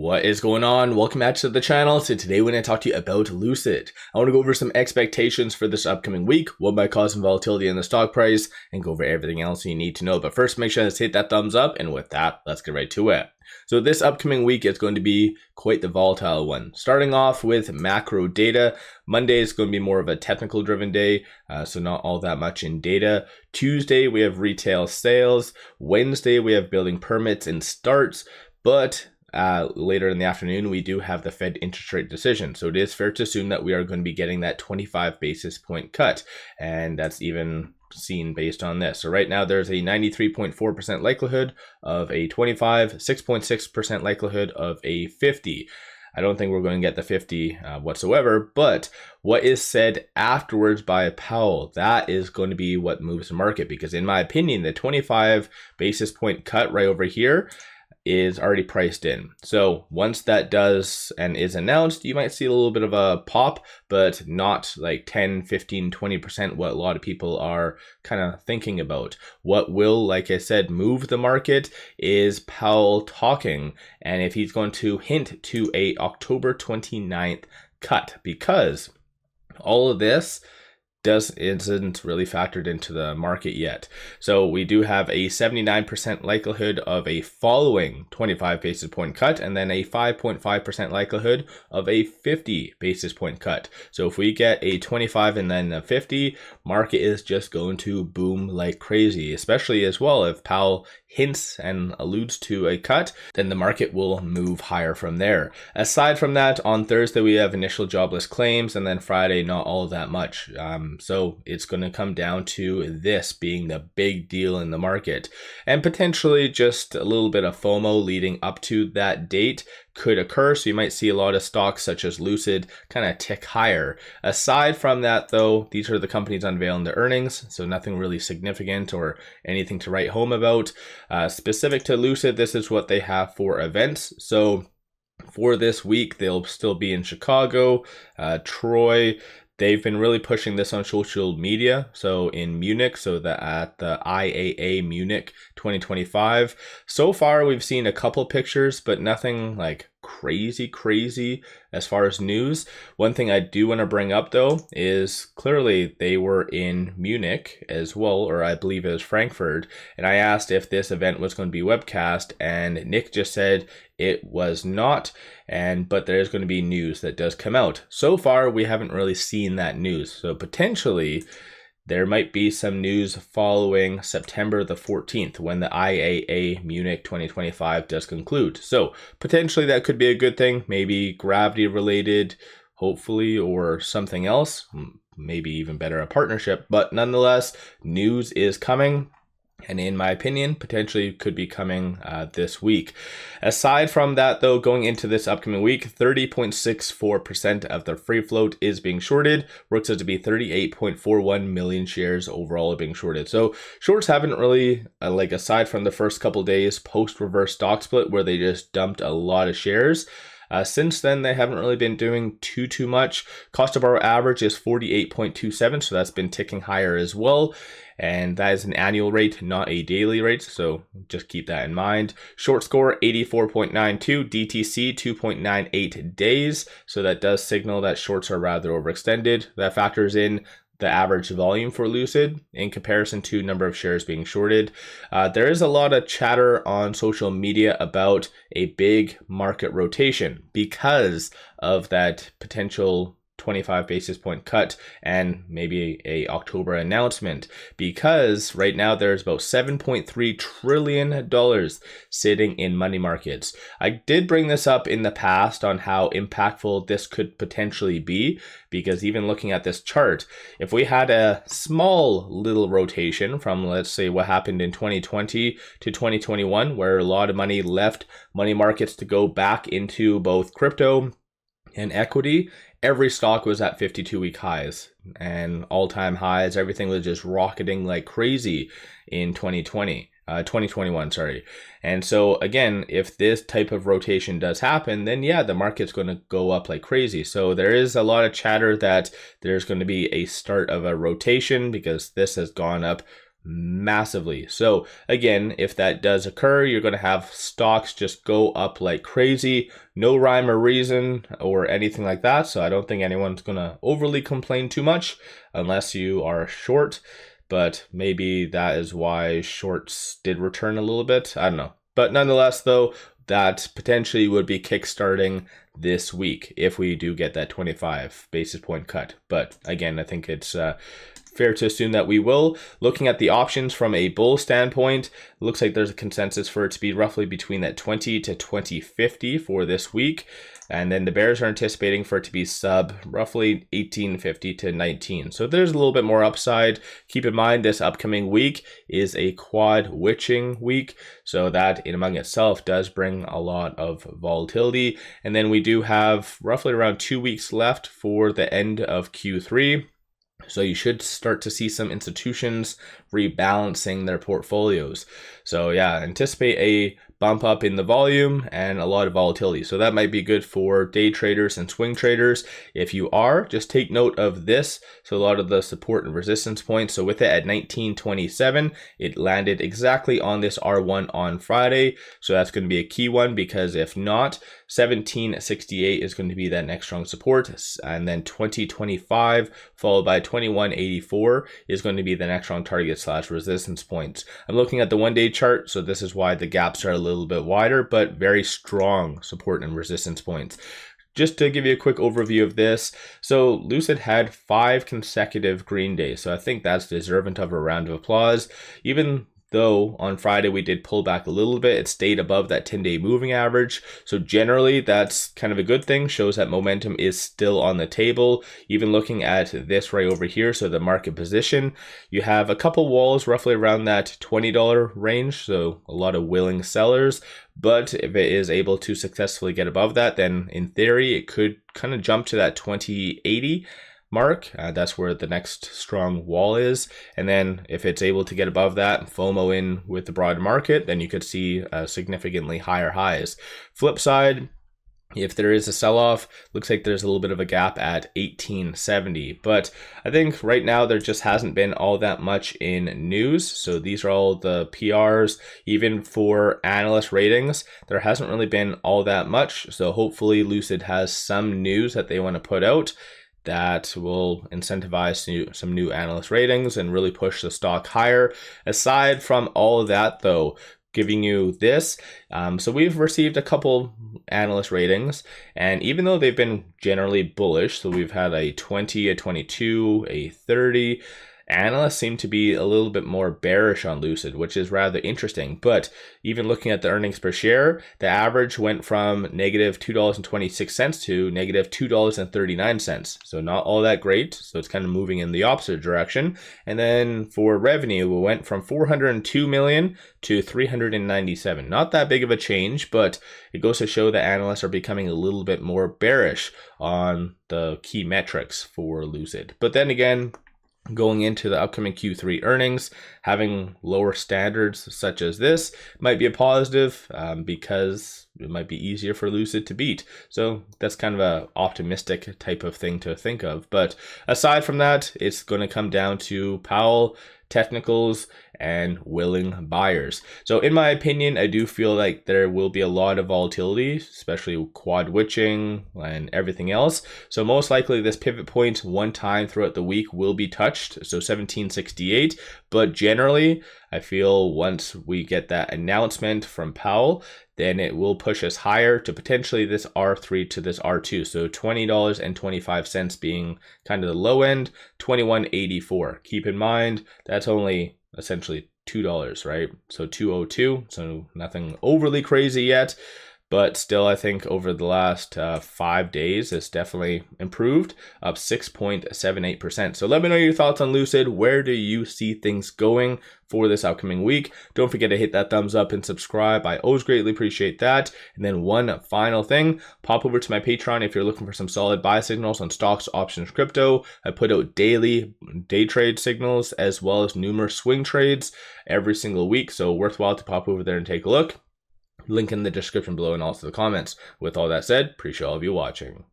What is going on? Welcome back to the channel. So today we're going to talk to you about Lucid. I want to go over some expectations for this upcoming week, what might cause some volatility in the stock price, and go over everything else you need to know. But first, make sure to hit that thumbs up, and with that, let's get right to it. So this upcoming week is going to be quite the volatile one. Starting off with macro data, Monday is going to be more of a technical driven day, so not all that much in data. Tuesday, we have retail sales. Wednesday, we have building permits and starts, but later in the afternoon, we do have the Fed interest rate decision. So it is fair to assume that we are going to be getting that 25 basis point cut. And that's even seen based on this. So right now, there's a 93.4% likelihood of a 25, 6.6% likelihood of a 50. I don't think we're going to get the 50 whatsoever, but what is said afterwards by Powell, that is going to be what moves the market. Because in my opinion, the 25 basis point cut right over here is already priced in. So once that does and is announced, you might see a little bit of a pop, but not like 10, 15, 20% what a lot of people are kind of thinking about. What will, like I said, move the market is Powell talking, and if he's going to hint to a October 29th cut, because all of this isn't really factored into the market yet. So we do have a 79% likelihood of a following 25 basis point cut, and then a 5.5% likelihood of a 50 basis point cut. So if we get a 25 and then a 50, market is just going to boom like crazy, especially as well if Powell hints and alludes to a cut, then the market will move higher from there. Aside from that, on Thursday we have initial jobless claims, and then Friday not all that much. So it's going to come down to this being the big deal in the market, and potentially just a little bit of FOMO leading up to that date could occur. So you might see a lot of stocks such as Lucid kind of tick higher. Aside from that though, these are the companies unveiling their earnings, so nothing really significant or anything to write home about. Specific to Lucid, this is what they have for events. So for this week, they'll still be in Chicago, Troy. They've been really pushing this on social media. So in Munich, so that at the IAA Munich 2025. So far, we've seen a couple pictures, but nothing like crazy as far as news. One thing I do want to bring up though is clearly they were in Munich as well, or I believe it was Frankfurt, and I asked if this event was going to be webcast, and Nick just said it was not, but there's going to be news that does come out. So far we haven't really seen that news, so potentially there might be some news following September the 14th when the IAA Munich 2025 does conclude. So potentially that could be a good thing, maybe gravity related, hopefully, or something else, maybe even better, a partnership. But nonetheless, news is coming, and in my opinion, potentially could be coming this week. Aside from that though, going into this upcoming week, 30.64% of the free float is being shorted. Works out to be 38.41 million shares overall being shorted. So shorts haven't really, aside from the first couple days post-reverse stock split where they just dumped a lot of shares, since then, they haven't really been doing too much. Cost to borrow average is 48.27, so that's been ticking higher as well. And that is an annual rate, not a daily rate, so just keep that in mind. Short score, 84.92, DTC, 2.98 days, so that does signal that shorts are rather overextended. That factors in the average volume for Lucid in comparison to number of shares being shorted. There is a lot of chatter on social media about a big market rotation because of that potential 25 basis point cut and maybe a October announcement, because right now there's about $7.3 trillion sitting in money markets. I did bring this up in the past on how impactful this could potentially be, because even looking at this chart, if we had a small little rotation from, let's say, what happened in 2020 to 2021, where a lot of money left money markets to go back into both crypto and equity, every stock was at 52-week highs and all-time highs. Everything was just rocketing like crazy in 2021, sorry. And so again, if this type of rotation does happen, then yeah, the market's going to go up like crazy. So there is a lot of chatter that there's going to be a start of a rotation because this has gone up massively. So again, if that does occur, you're going to have stocks just go up like crazy, no rhyme or reason or anything like that. So I don't think anyone's going to overly complain too much unless you are short, but maybe that is why shorts did return a little bit. I don't know. But nonetheless, though, that potentially would be kickstarting this week if we do get that 25 basis point cut. But again, I think it's fair to assume that we will. Looking at the options from a bull standpoint, it looks like there's a consensus for it to be roughly between that 20 to 2050 for this week. And then the bears are anticipating for it to be sub roughly 1850 to 19. So there's a little bit more upside. Keep in mind this upcoming week is a quad witching week. So that in among itself does bring a lot of volatility. And then we do have roughly around 2 weeks left for the end of Q3. So you should start to see some institutions rebalancing their portfolios. So yeah, anticipate a bump up in the volume and a lot of volatility. So that might be good for day traders and swing traders. If you are, just take note of this. So a lot of the support and resistance points. So with it at 1927, it landed exactly on this R1 on Friday. So that's going to be a key one, because if not, 1768 is going to be that next strong support. And then 2025 followed by 2184 is going to be the next strong target / resistance points. I'm looking at the 1-day chart. So this is why the gaps are a little bit wider, but very strong support and resistance points. Just to give you a quick overview of this, so Lucid had 5 consecutive green days, so I think that's deserving of a round of applause. Even though on Friday we did pull back a little bit, it stayed above that 10-day moving average. So generally that's kind of a good thing, shows that momentum is still on the table. Even looking at this right over here, so the market position, you have a couple walls roughly around that $20 range, so a lot of willing sellers. But if it is able to successfully get above that, then in theory it could kind of jump to that 2080 mark. That's where the next strong wall is. And then if it's able to get above that, FOMO in with the broad market, then you could see significantly higher highs. Flip side, if there is a sell-off, looks like there's a little bit of a gap at 1870. But I think right now there just hasn't been all that much in news. So these are all the PRs. Even for analyst ratings, there hasn't really been all that much. So hopefully Lucid has some news that they want to put out that will incentivize some new analyst ratings and really push the stock higher. Aside from all of that, though, giving you this, so we've received a couple analyst ratings, and even though they've been generally bullish, so we've had a 20, a 22, a 30, analysts seem to be a little bit more bearish on Lucid, which is rather interesting. But even looking at the earnings per share, the average went from negative $2.26 to negative $2.39. So not all that great. So it's kind of moving in the opposite direction. And then for revenue, we went from 402 million to 397. Not that big of a change, but it goes to show that analysts are becoming a little bit more bearish on the key metrics for Lucid. But then again, going into the upcoming Q3 earnings, having lower standards such as this might be a positive because it might be easier for Lucid to beat. So that's kind of an optimistic type of thing to think of. But aside from that, it's going to come down to Powell, technicals, and willing buyers. So in my opinion, I do feel like there will be a lot of volatility, especially quad witching and everything else. So most likely this pivot point one time throughout the week will be touched, so 1768. But generally, I feel once we get that announcement from Powell, then it will push us higher to potentially this R3 to this R2. So $20.25 being kind of the low end, $21.84. Keep in mind, that's only essentially $2, right? So 202, so nothing overly crazy yet. But still, I think over the last 5 days, it's definitely improved, up 6.78%. So let me know your thoughts on Lucid. Where do you see things going for this upcoming week? Don't forget to hit that thumbs up and subscribe. I always greatly appreciate that. And then one final thing, pop over to my Patreon if you're looking for some solid buy signals on stocks, options, crypto. I put out daily day trade signals as well as numerous swing trades every single week. So worthwhile to pop over there and take a look. Link in the description below and also the comments. With all that said, appreciate all of you watching.